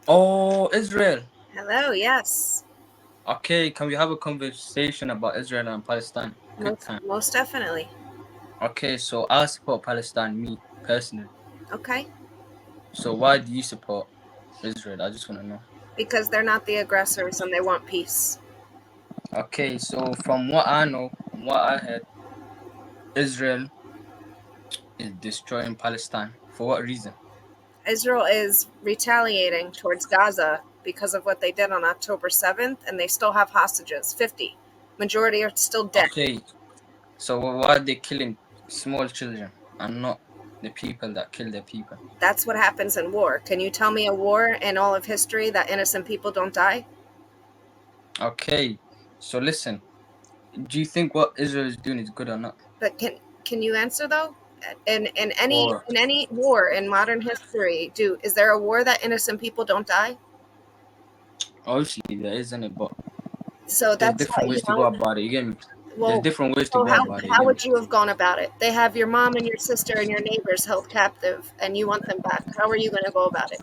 Oh, Israel. Hello, yes. Okay, can we have a conversation about Israel and Palestine? Quick Most, time. most definitely. Okay, so I support Palestine, me personally. Okay. So why do you support Israel? I just want to know. Because they're not the aggressors and they want peace. Okay, so from what I know, from what I heard, Israel is destroying Palestine. For what reason? Israel is retaliating towards Gaza because of what they did on October 7th, and they still have hostages 50. Majority are still dead. Okay, so why are they killing small children and not the people that kill their people? That's what happens in war. Can you tell me a war in all of history that innocent people don't die? Okay, so listen, do you think what Israel is doing is good or not? But can you answer though? In any Or in any war in modern history, is there a war that innocent people don't die? obviously there isn't it, but So there's that's different what ways to go about it. You get me? There's well. different ways to So go about it. You how get me? would you have gone about it? They have your mom and your sister and your neighbors held captive, and you want them back. How are you going to go about it?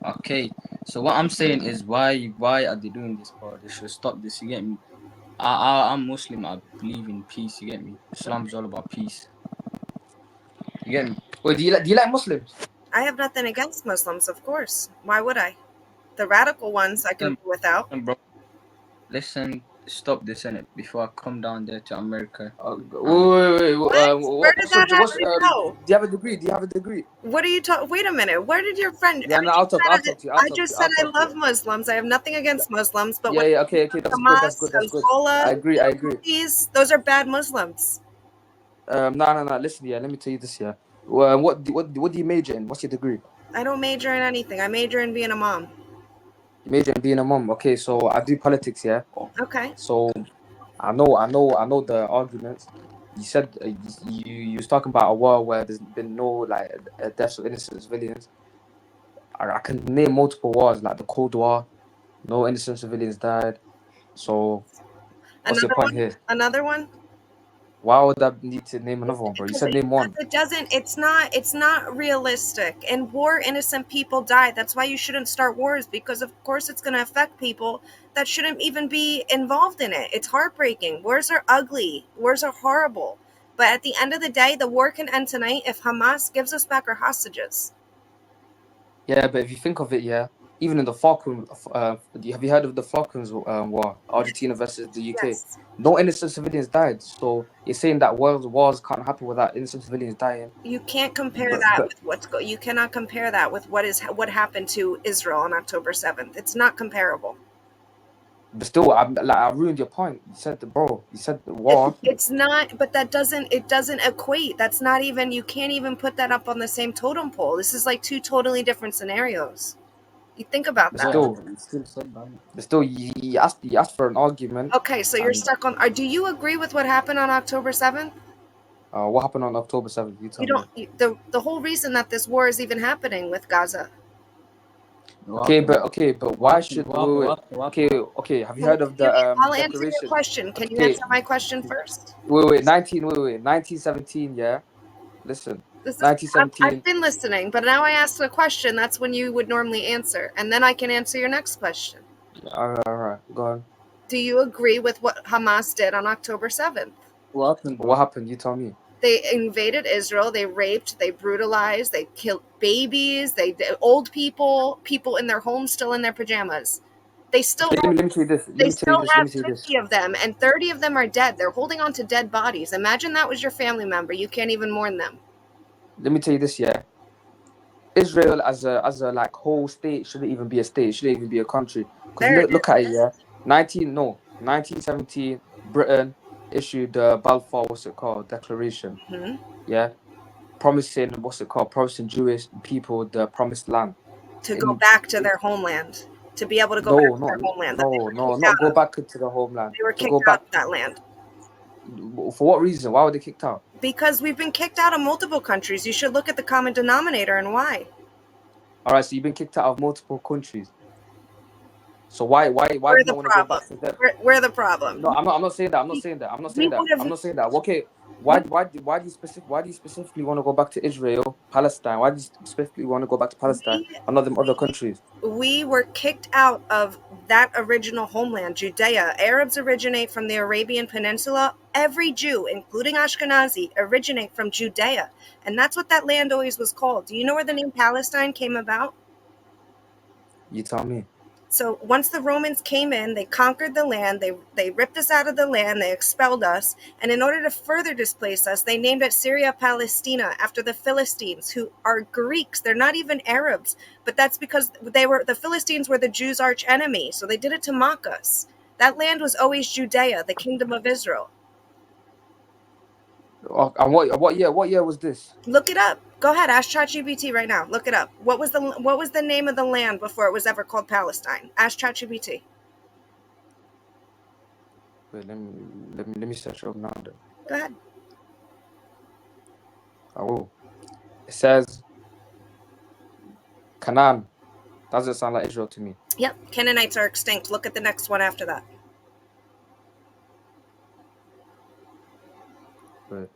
Okay. So what I'm saying is why are they doing this, bro? They should stop this. You get me? I'm Muslim. I believe in peace. You get me? Islam is all about peace. You get me? Wait, do you like Muslims? I have nothing against Muslims, of course. Why would I? The radical ones I can Listen, do without. listen, bro. Listen. Stop this in it before I come down there to America. And Wait. What? Where did that have What's to go? do you have a degree? Do you have a degree? What are you talking? Wait a minute. Where did your friend? Yeah, no, I'll talk to you. I'll I talk to just you. said I'll I talk to you. love Muslims. I have nothing against Muslims, but Yeah, when yeah, okay, that's good, that's Hamas, good, that's good. Hezbollah, I agree, I agree. Houthis, those are bad Muslims. No, no, no. Listen, yeah, let me tell you this, yeah. What do you major in? What's your degree? I don't major in anything. I major in being a mom. You major in being a mom. Okay, so I do politics, yeah. Okay. So I know the arguments. You said you was talking about a war where there's been no like deaths of innocent civilians. I can name multiple wars like the Cold War. No innocent civilians died. So what's your Another point one. here? Another one. Why would I need to name another one, bro? You Because said name one. it doesn't. It's not realistic. In war, innocent people die. That's why you shouldn't start wars, because of course it's going to affect people that shouldn't even be involved in it. It's heartbreaking. Wars are ugly. Wars are horrible. But at the end of the day, the war can end tonight if Hamas gives us back our hostages. Yeah, but if you think of it, yeah, even in the Falkland, have you heard of the Falklands War, Argentina versus the UK? Yes. No innocent civilians died. So you're saying that world wars can't happen without innocent civilians dying? You can't compare But, that but, with you cannot compare that with what happened to Israel on October 7th. It's not comparable. but still, I ruined your point. You said bro. You said the war. It's not, but it doesn't equate. That's not even, you can't even put that up on the same totem pole. This is like two totally different scenarios. You think about But that. yeah, still, but you still said that. you asked for an argument, Okay, so you're and stuck on, do you agree with what happened on October 7th? what happened on October 7th? You You tell me. don't, the whole reason that this war is even happening with Gaza. What happened? Okay, but What why happened? should What happened? wait? What happened? What Okay, happened? okay. Have you Can heard of you, the I'll answer your declaration? question. Can you Okay, answer my question first? wait, 1917, yeah. Listen, This is, I've 1917. been listening, but now I ask a question. That's when you would normally answer. And then I can answer your next question. All right, go on. Do you agree with what Hamas did on October 7th? What happened, What bro? happened? You tell me. They invaded Israel. They raped, they brutalized, they killed babies, old people, people in their homes still in their pajamas. They still Okay, have let me tell you this. Let they me tell you still this. Let have me tell you this. 50 of them, and 30 of them are dead. They're holding on to dead bodies. Imagine that was your family member. You can't even mourn them. Let me tell you this. Yeah, Israel as a like whole state shouldn't even be a state. It shouldn't even be a country. Because There it look at it. Yeah, 1917. Britain issued the Balfour, what's it called, Declaration. is. Hmm. Yeah, promising what's it called, promising Jewish people the promised land. To go In back to their homeland, to be able to go back No, to their not homeland that they no, were no, kicked not out go of. back to the homeland. They were To go kicked out back of that land. for what reason? Why were they kicked out? Because we've been kicked out of multiple countries. You should look at the common denominator and why. All right, so you've been kicked out of multiple countries. So why do you We're not the want to go problem. back to them? We're the problem. No, I'm not saying that. I'm not saying that. I'm not We saying that. would have. I'm not saying that. Okay, We, why do you specifically want to go back to Israel, Palestine? Why do you specifically want to go back to Palestine we and not them other countries? we were kicked out of that original homeland, Judea. Arabs originate from the Arabian Peninsula. Every Jew, including Ashkenazi, originate from Judea. And that's what that land always was called. Do you know where the name Palestine came about? You tell me. So once the Romans came in, they conquered the land, they ripped us out of the land, they expelled us, and in order to further displace us, they named it Syria Palestina after the Philistines, who are Greeks. They're not even Arabs, but that's because the Philistines were the Jews' arch enemy, so they did it to mock us. That land was always Judea, the kingdom of Israel. And what year was this? Look it up. Go ahead, ask ChatGPT right now. Look it up. What was the name of the land before it was ever called Palestine? Ask ChatGPT. Wait, let me search up now. Then. Go ahead. I will. It says Canaan. Doesn't sound like Israel to me. Yep, Canaanites are extinct. Look at the next one after that. Wait.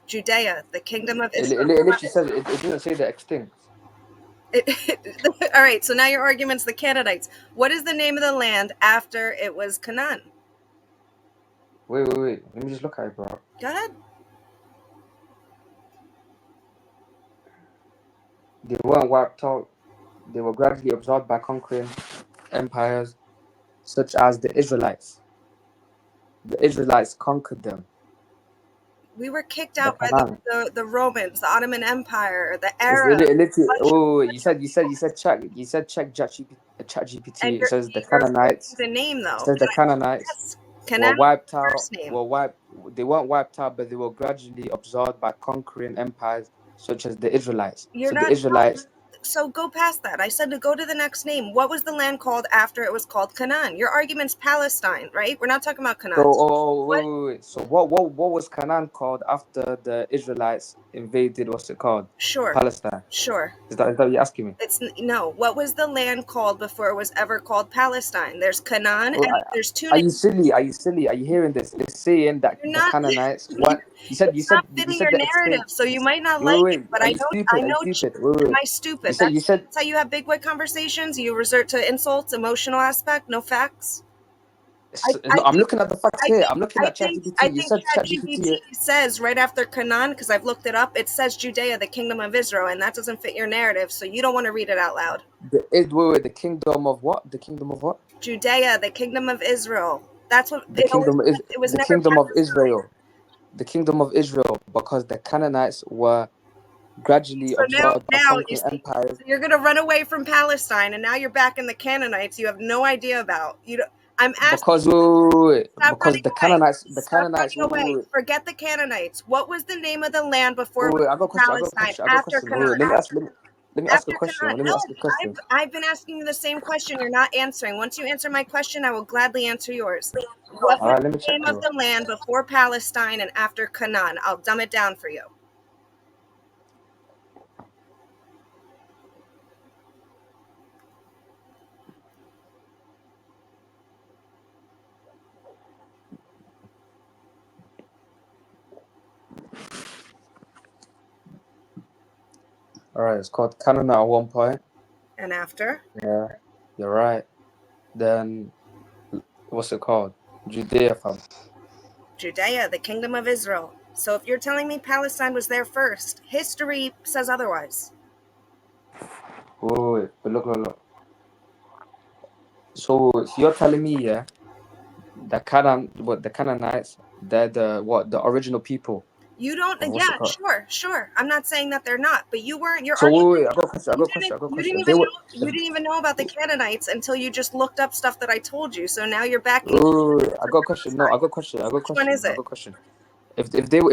Judea, the kingdom of It Israel. literally says it didn't say they're extinct. All right, so now your argument's the Canaanites. What is the name of the land after it was Canaan? Wait. Let me just look at it, bro. Go ahead. They weren't wiped out. They were gradually absorbed by conquering empires such as the Israelites. The Israelites conquered them. We were kicked The out by Canaan. the Romans, the Ottoman Empire, the It's Arabs. literally. Oh, you said check And ChatGPT. It says the you're Canaanites. the name, It though. says the Canaanites Yes, were Canaan is wiped the out. first name. They weren't wiped out, but they were gradually absorbed by conquering empires such as the Israelites. You're So the not. Israelites. So go past that. I said to go to the next name. What was the land called after it was called Canaan? Your argument's Palestine, right? We're not talking about So Canaan. What? wait. So what was Canaan called after the Israelites invaded? What's it called? Sure, Palestine. sure. Is that what you're asking me? It's no. What was the land called before it was ever called Palestine? There's Canaan, Oh, and there's two are names. you silly? Are you silly? Are you hearing this? It's saying that You're the not. Canaanites weren't. It's not You fitting said your the narrative, extinct. so you might not Wait, like wait, it. wait. But Are I you know. stupid? I Are you know. stupid? Wait, wait, Am wait. I stupid? You That's said how you have big boy conversations. You resort to insults, emotional aspect, no facts. no, I'm looking at the facts here. I'm looking I at think ChatGPT. I You think said ChatGPT. ChatGPT says right after Canaan, because I've looked it up, it says Judea, the kingdom of Israel, and that doesn't fit your narrative, so you don't want to read it out loud. Wait, the kingdom of what? The kingdom of what? Judea, the kingdom of Israel. That's what The it always kingdom is it was the never kingdom of Palestine. Israel. The kingdom of Israel, because the Canaanites were gradually So absorbed by now you conquering see, empires. so you're gonna run away from Palestine, and now you're back in the Canaanites. You have no idea about. You don't, I'm asking. Because wait, Stop because running the away. Canaanites, Stop running away. Forget the Canaanites. What was the name of the land before it was I got a question. I got a Palestine question. I got a after question. Canaan? Let me ask a After question. Canaan. Let me No, ask a question. I've been asking you the same question. You're not answering. Once you answer my question, I will gladly answer yours. What All was right, let me the check. name of the land before Palestine and after Canaan? I'll dumb it down for you. All right, it's called Canada at one point. And after? Yeah, you're right. Then what's it called? Judea, fam. Judea, the kingdom of Israel. So if you're telling me Palestine was there first, history says otherwise. Wait, but look. So you're telling me, yeah, the Canaanites, they're the original people You don't, of what's it yeah, called? sure. I'm not saying that they're not, but you weren't, your So argument, I got a question. I got a question. I got a you question. didn't If they even were, know, about the Canaanites until you just looked up stuff that I told you. So now you're backing I got a question. No, I Palestine. got a question. I got a Which one question. is I got it? a question. If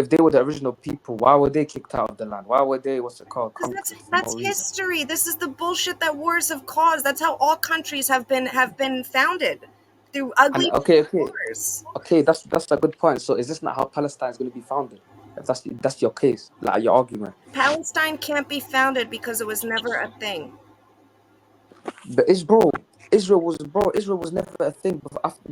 they were the original people, why were they kicked out of the land? Why were they what's it called Because conquered for no that's reason? history. This is the bullshit that wars have caused. That's how all countries have been founded, through And ugly okay, wars. that's a good point. So is this not how Palestine is going to be founded? If that's your case, like your argument. Palestine can't be founded because it was never a thing. But Israel was never a thing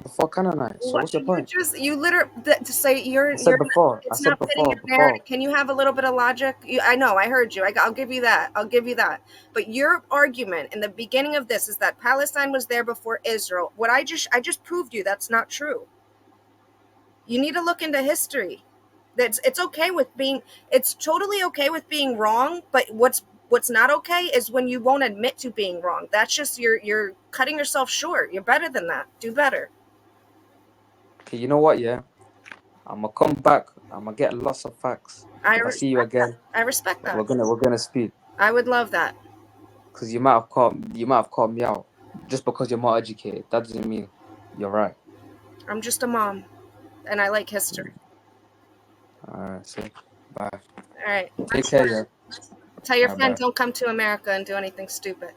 before Canaanite. So what's your point? You literally to say I said before. I it's said not fitting before. your narrative. Can you have a little bit of logic? I know, I heard you. I'll give you that. I'll give you that. But your argument in the beginning of this is that Palestine was there before Israel. What I just proved you that's not true. You need to look into history. It's okay with being. It's totally okay with being wrong. But what's not okay is when you won't admit to being wrong. That's just you're cutting yourself short. You're better than that. Do better. Okay, you know what? Yeah, I'm gonna come back. I'm gonna get lots of facts. I If I see you respect again, that. I respect that. we're gonna speak. I would love that. Because you might have called me out just because you're more educated. That doesn't mean you're right. I'm just a mom, and I like history. All right, so bye. All right. Take care, yeah. Tell your Bye friend bye. don't come to America and do anything stupid.